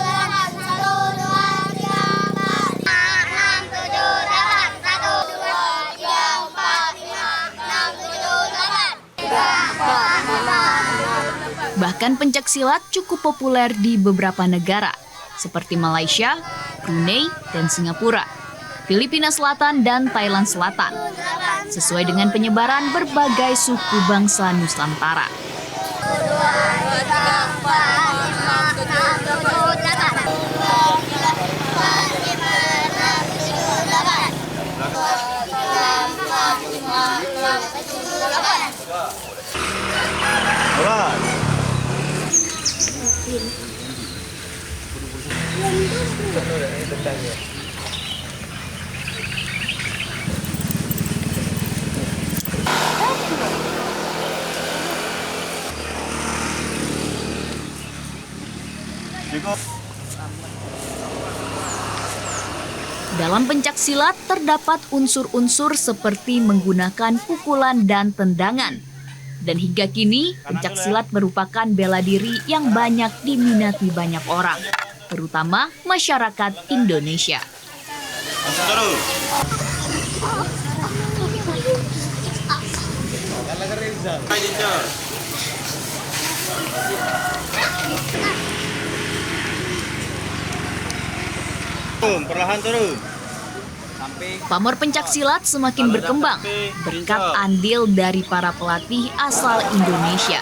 delapan. 1, 2, 3, 4, 5, 6, 7, 8. 1, 2, 3, 4, 5, 6, 7, 8. 3, 4, 5, 6. Bahkan pencak silat cukup populer di beberapa negara, seperti Malaysia, Brunei, dan Singapura, Filipina Selatan, dan Thailand Selatan, sesuai dengan penyebaran berbagai suku bangsa Nusantara. 2, 3, 4, 5, 6, 7, 8. 2, 3, 4, 5, 6, 7, 8. 2, 3, 4, 5, 6, 7, 8. Alright. Dalam pencak silat terdapat unsur-unsur seperti menggunakan pukulan dan tendangan. Dan hingga kini, pencak silat merupakan bela diri yang banyak diminati banyak orang, terutama masyarakat Indonesia. Perlahan turun. Pamor pencak silat semakin berkembang berkat andil dari para pelatih asal Indonesia.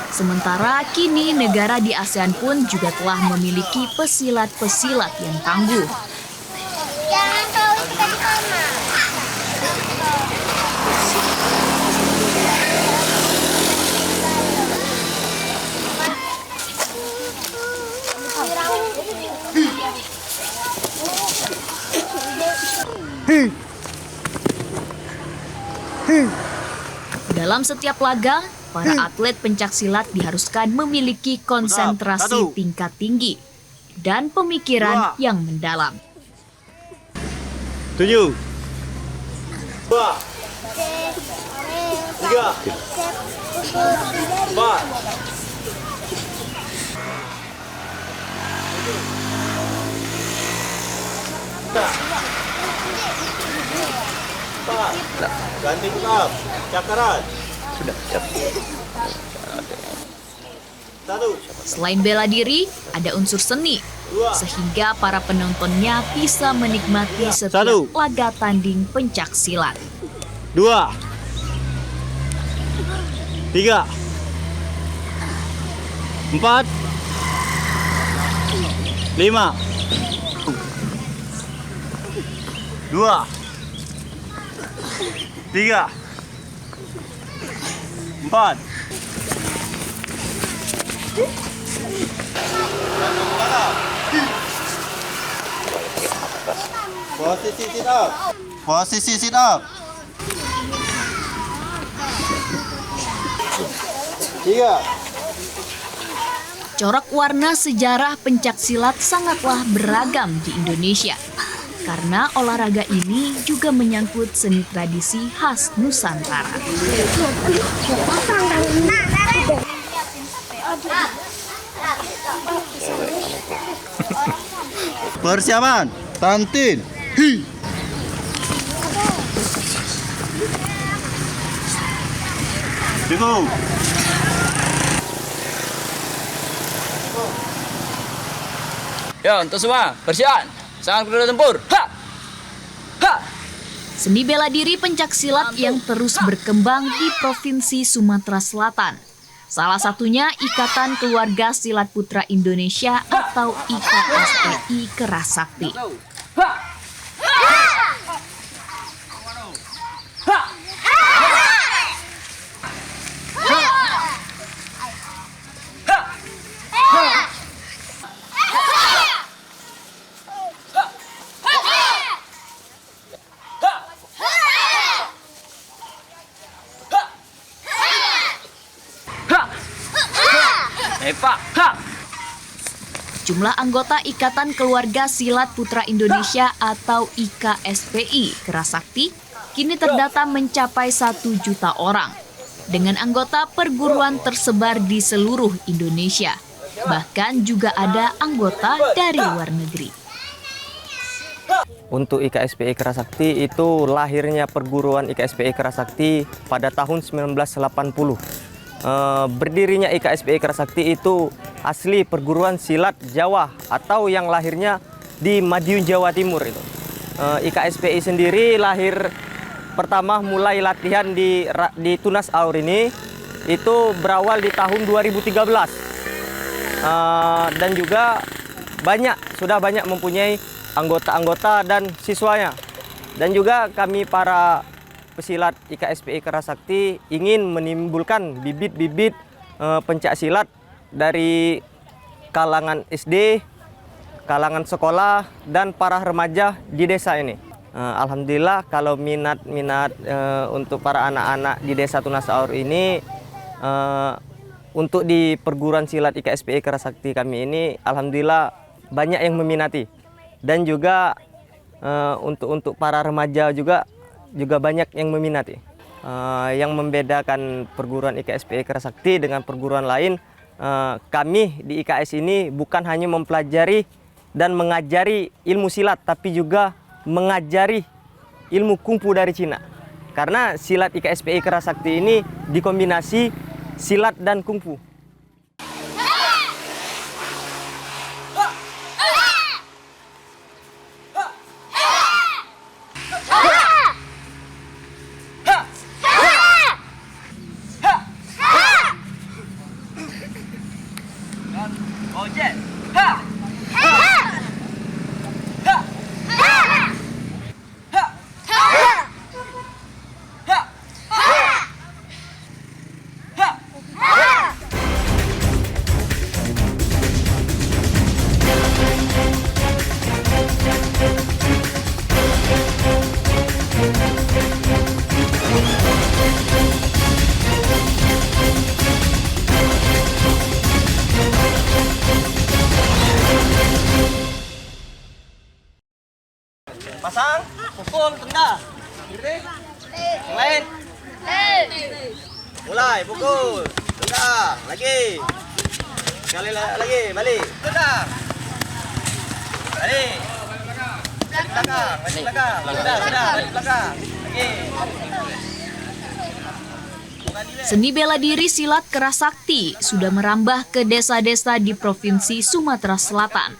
Sementara kini negara di ASEAN pun juga telah memiliki pesilat-pesilat yang tangguh. Jangan kau ikan sama. Dalam setiap laga, para atlet pencak silat diharuskan memiliki konsentrasi tingkat tinggi dan pemikiran yang mendalam. 7 2 3 4 ganti putar cakaran. Sudah siap. 1 Selain bela diri, ada unsur seni, sehingga para penontonnya bisa menikmati setiap laga tanding pencak silat. 2 3 4 5 2 3 4 Posisi sit up. Posisi sit up. 3 Corak warna sejarah pencak silat sangatlah beragam di Indonesia. Karena olahraga ini juga menyangkut seni tradisi khas Nusantara. Persiapan, tantin. Go. Ya, untuk semua, persiapan. Sangat kuda tempur. Ha! Ha! Seni bela diri pencak silat yang terus berkembang di Provinsi Sumatera Selatan. Salah satunya Ikatan Keluarga Silat Putra Indonesia atau IKSPI Kerasakti. Ha! Epa, ha! Jumlah anggota Ikatan Keluarga Silat Putra Indonesia atau IKSPI Kerasakti kini terdata mencapai 1 juta orang. Dengan anggota perguruan tersebar di seluruh Indonesia. Bahkan juga ada anggota dari luar negeri. Untuk IKSPI Kerasakti itu lahirnya perguruan IKSPI Kerasakti pada tahun 1980. Berdirinya IKSPI Kerasakti itu asli perguruan silat Jawa atau yang lahirnya di Madiun, Jawa Timur itu. IKSPI sendiri lahir pertama mulai latihan di Tunas Aur ini itu berawal di tahun 2013. Dan juga sudah banyak mempunyai anggota-anggota dan siswanya. Dan juga kami para pesilat IKSPI Kerasakti ingin menimbulkan bibit-bibit pencak silat dari kalangan SD, kalangan sekolah, dan para remaja di desa ini. Alhamdulillah kalau minat untuk para anak-anak di desa Tunas Aur ini untuk di perguruan silat IKSPI Kerasakti kami ini alhamdulillah banyak yang meminati. Dan juga untuk para remaja juga banyak yang meminati. Yang membedakan perguruan IKSPI Kerasakti dengan perguruan lain, kami di IKS ini bukan hanya mempelajari dan mengajari ilmu silat, tapi juga mengajari ilmu kungfu dari Cina. Karena silat IKSPI Kerasakti ini dikombinasi silat dan kungfu. Ojek, ha! Pasang, pukul, tendang. Yang lain. Mulai, pukul, tendang, lagi. Sekali lagi, balik, tendang. Balik. Balik belakang, balik belakang. Sudah, balik belakang. Lagi. Seni bela diri silat Kerasakti sudah merambah ke desa-desa di Provinsi Sumatera Selatan.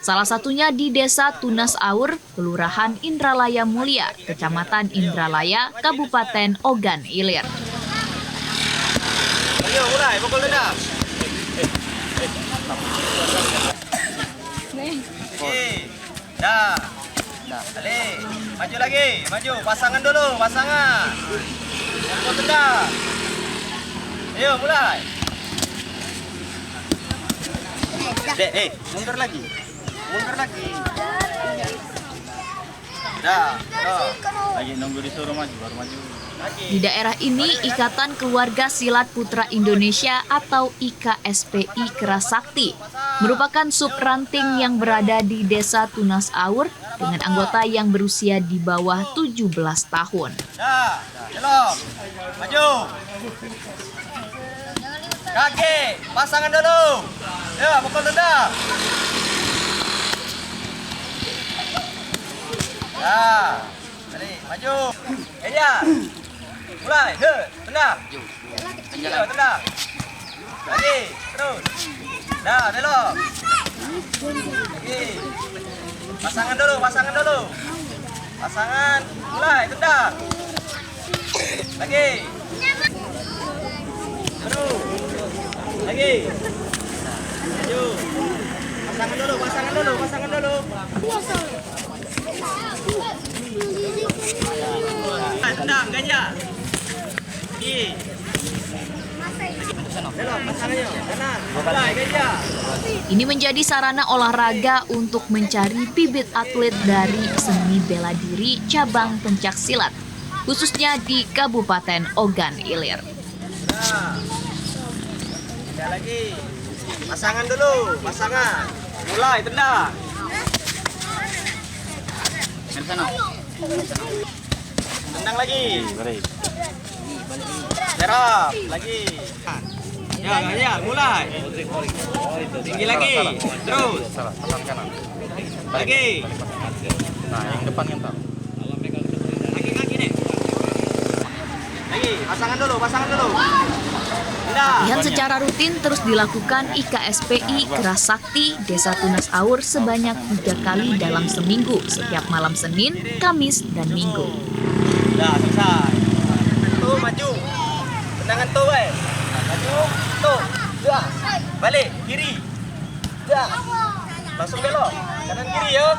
Salah satunya di Desa Tunas Aur, Kelurahan Indralaya Mulia, Kecamatan Indralaya, Kabupaten Ogan Ilir. Ayo, mulai, pukul tendang. Dah. Balik. Maju lagi, maju. Pasangan dulu, pasangan. Pukul tendang. Ayo, mulai. Dek, mundur lagi. Mundur lagi. Dah. Lagi nunggu disuruh maju, baru maju. Di daerah ini, Ikatan Keluarga Silat Putra Indonesia atau IKSPI Kerasakti merupakan subranting yang berada di Desa Tunas Aur dengan anggota yang berusia di bawah 17 tahun. Dah. Belok. Maju. Kaki, pasangan dulu. Ya, pukul tendang. Ya, balik, maju. Ya, mulai, tendang. Ya, tendang. Lagi, terus. Dah, belok. Lagi. Pasangan dulu. Pasangan, mulai, tendang. Lagi. Terus. Lagi. Maju. Pasangan dulu. Tendang, ganja. Ini menjadi sarana olahraga untuk mencari bibit atlet dari seni bela diri cabang pencak silat, khususnya di Kabupaten Ogan Ilir. Nah, lagi. Pasangan dulu, pasangan. Mulai, tendang. Tendang lagi. Serap, lagi. Ya, mulai. Tinggi lagi. Terus. Lagi. Nah, yang depan kan. Kaki nih. Lagi, pasangan dulu. Tendang. Latihan secara rutin terus dilakukan IKSPI Keras Sakti Desa Tunas Aur sebanyak 3 kali dalam seminggu, setiap malam Senin, Kamis, dan Minggu. Dah, selesai. Tuh, maju. Tendangan tuh, weh. Maju. Tuh. Dah. Balik. Kiri. Dah. Langsung belok. Kanan kiri ya.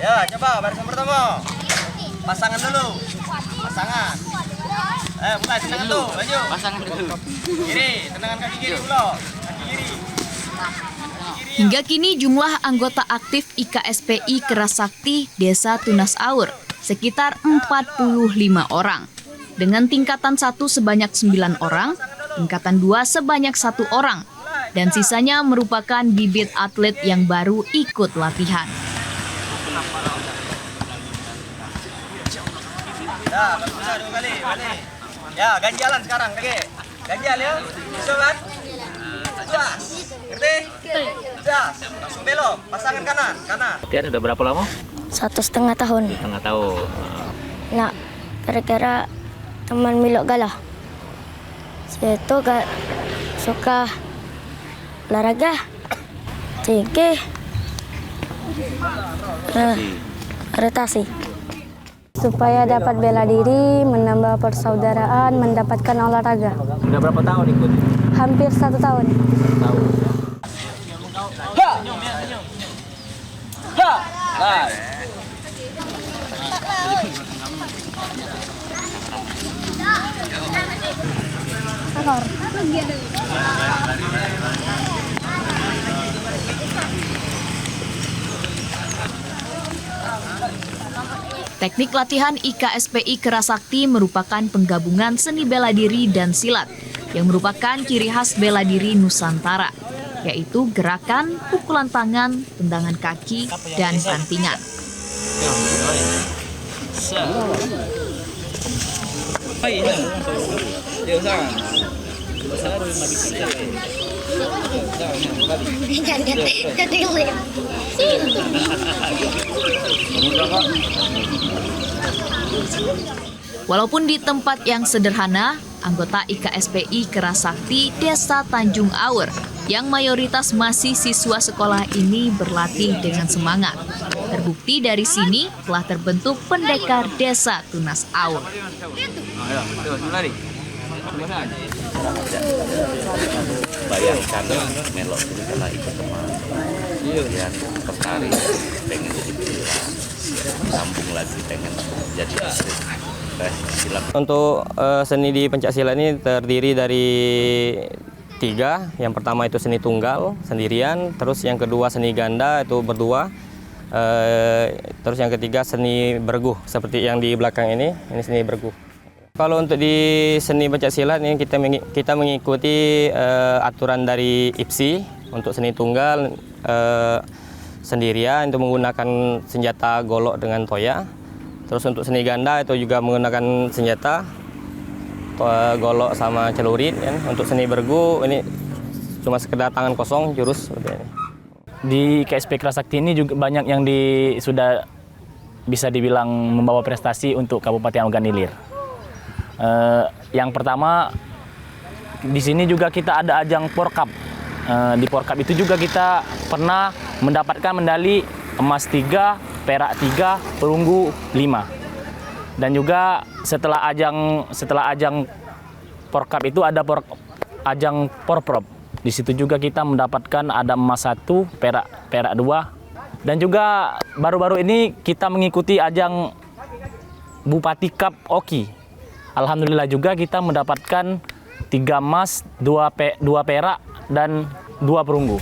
Ya, coba barisan pertama. Pasangan dulu. Pasangan. Mulai tendangan tuh. Maju. Pasangan dulu. Kiri. Tendangan kaki kiri dulu. Kaki kiri. Hingga kini jumlah anggota aktif IKSPI Keras Sakti Desa Tunas Aur sekitar 45 orang. Dengan tingkatan 1 sebanyak 9 orang, tingkatan 2 sebanyak 1 orang, dan sisanya merupakan bibit atlet yang baru ikut latihan. Dah, bisa 2 kali. Balik. Ya, ganjalan sekarang, kakek. Ganjal ya. Bisa kan? Jas. Ngerti? Jas. Langsung belok. Pasangan kanan. Latihan udah berapa lama? 1,5 tahun. Setengah tahun. Nak kira-kira teman Milok Galah. Saya tu gak suka olahraga, tinggi, retasi. Supaya dapat bela diri, menambah persaudaraan, mendapatkan olahraga. Udah berapa tahun ikut? Hampir 1 tahun. Tahun. Teknik latihan IKSPI Keras Sakti merupakan penggabungan seni bela diri dan silat yang merupakan ciri khas bela diri Nusantara, yaitu gerakan, pukulan tangan, tendangan kaki, dan bantingan. Walaupun di tempat yang sederhana, anggota IKSPI Keras Sakti Desa Tanjung Aur yang mayoritas masih siswa sekolah ini berlatih dengan semangat. Terbukti dari sini telah terbentuk pendekar Desa Tunas Aur. Bayangkan melok itu karena ikut teman. Kemudian tertarik, pengen jadi pilot. Sambung lagi pengen jadi silat. Untuk seni di pencaksilat ini terdiri dari 3. Yang pertama itu seni tunggal sendirian, terus yang kedua seni ganda itu berdua, terus yang ketiga seni bergu seperti yang di belakang ini seni bergu. Kalau untuk di seni pencaksilat ini kita mengikuti aturan dari IPSI. Untuk seni tunggal sendirian itu menggunakan senjata golok dengan toya. Terus untuk seni ganda itu juga menggunakan senjata golok sama celurit. Ya. Untuk seni bergu ini cuma sekedar tangan kosong jurus seperti ini. Di KSP Keras Sakti ini juga banyak yang sudah bisa dibilang membawa prestasi untuk Kabupaten Ogan Ilir. Yang pertama di sini juga kita ada ajang Porkap. Di Porkap itu juga kita pernah mendapatkan medali emas 3, perak 3, perunggu 5. Dan juga setelah ajang Porkap itu ada ajang Porprov. Di situ juga kita mendapatkan ada emas 1, perak 2. Dan juga baru-baru ini kita mengikuti ajang Bupati Cup Oki. Alhamdulillah juga kita mendapatkan 3 emas, 2 perak, dan 2 perunggu.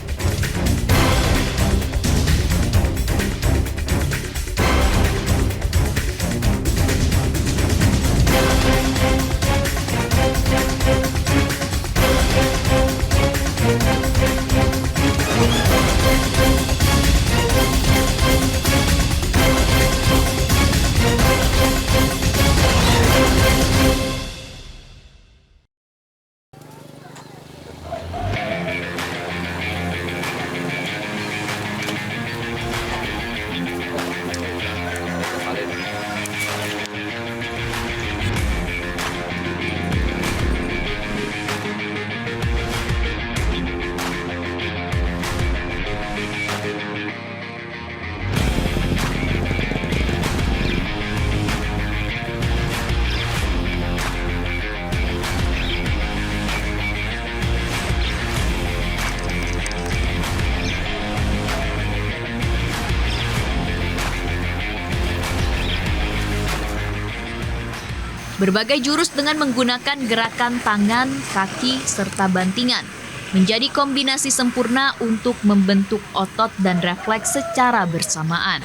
Berbagai jurus dengan menggunakan gerakan tangan, kaki, serta bantingan menjadi kombinasi sempurna untuk membentuk otot dan refleks secara bersamaan.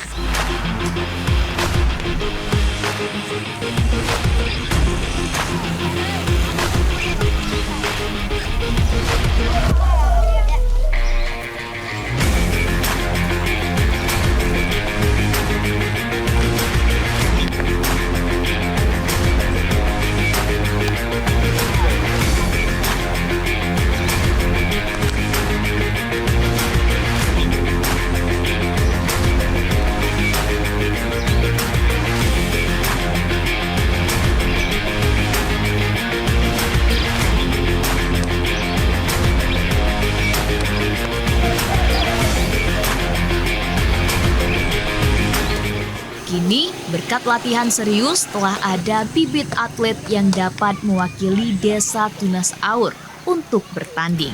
Kini, berkat latihan serius telah ada bibit atlet yang dapat mewakili Desa Tunas Aur untuk bertanding.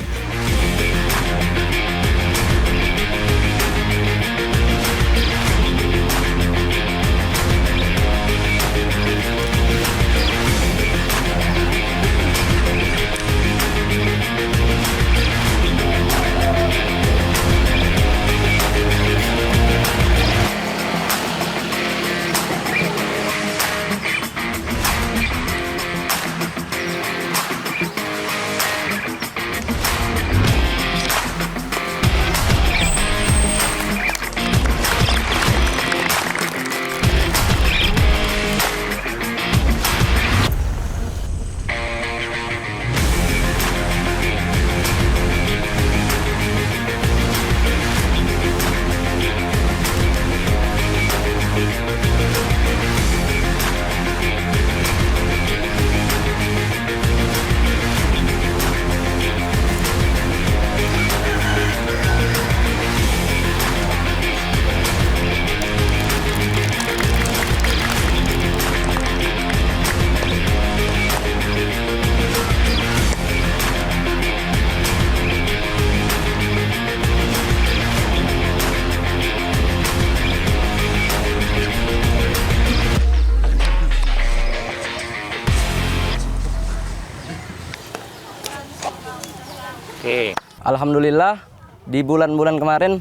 Alhamdulillah di bulan-bulan kemarin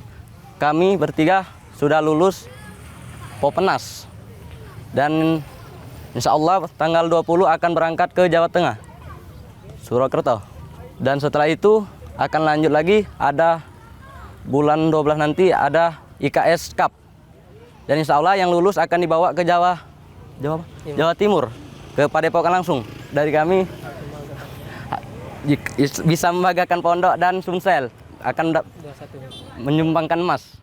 kami bertiga sudah lulus Popnas dan insya Allah tanggal 20 akan berangkat ke Jawa Tengah, Surakarta, dan setelah itu akan lanjut lagi, ada bulan 12 nanti ada IKS Cup, dan insya Allah yang lulus akan dibawa ke Jawa Timur, ke Padepokan langsung. Dari kami bisa membanggakan pondok dan Sumsel, akan menyumbangkan emas.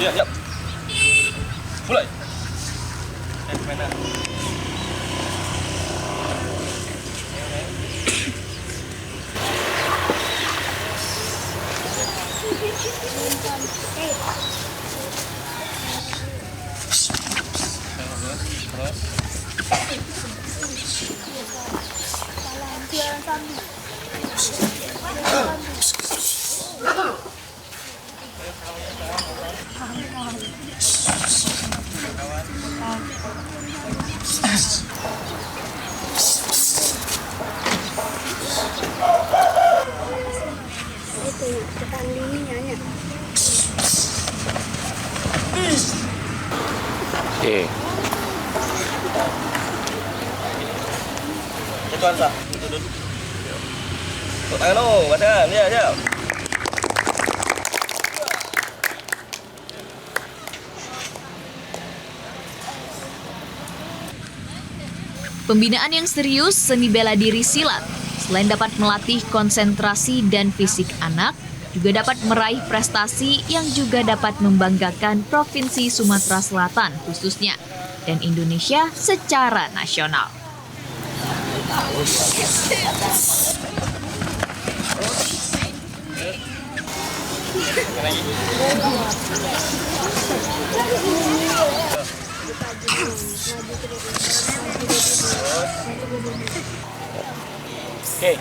Siap. Mulai. Oke. Itu Ansa. Ayo, badan. Ya. Pembinaan yang serius seni bela diri silat, selain dapat melatih konsentrasi dan fisik anak, juga dapat meraih prestasi yang juga dapat membanggakan Provinsi Sumatera Selatan khususnya, dan Indonesia secara nasional. Oke,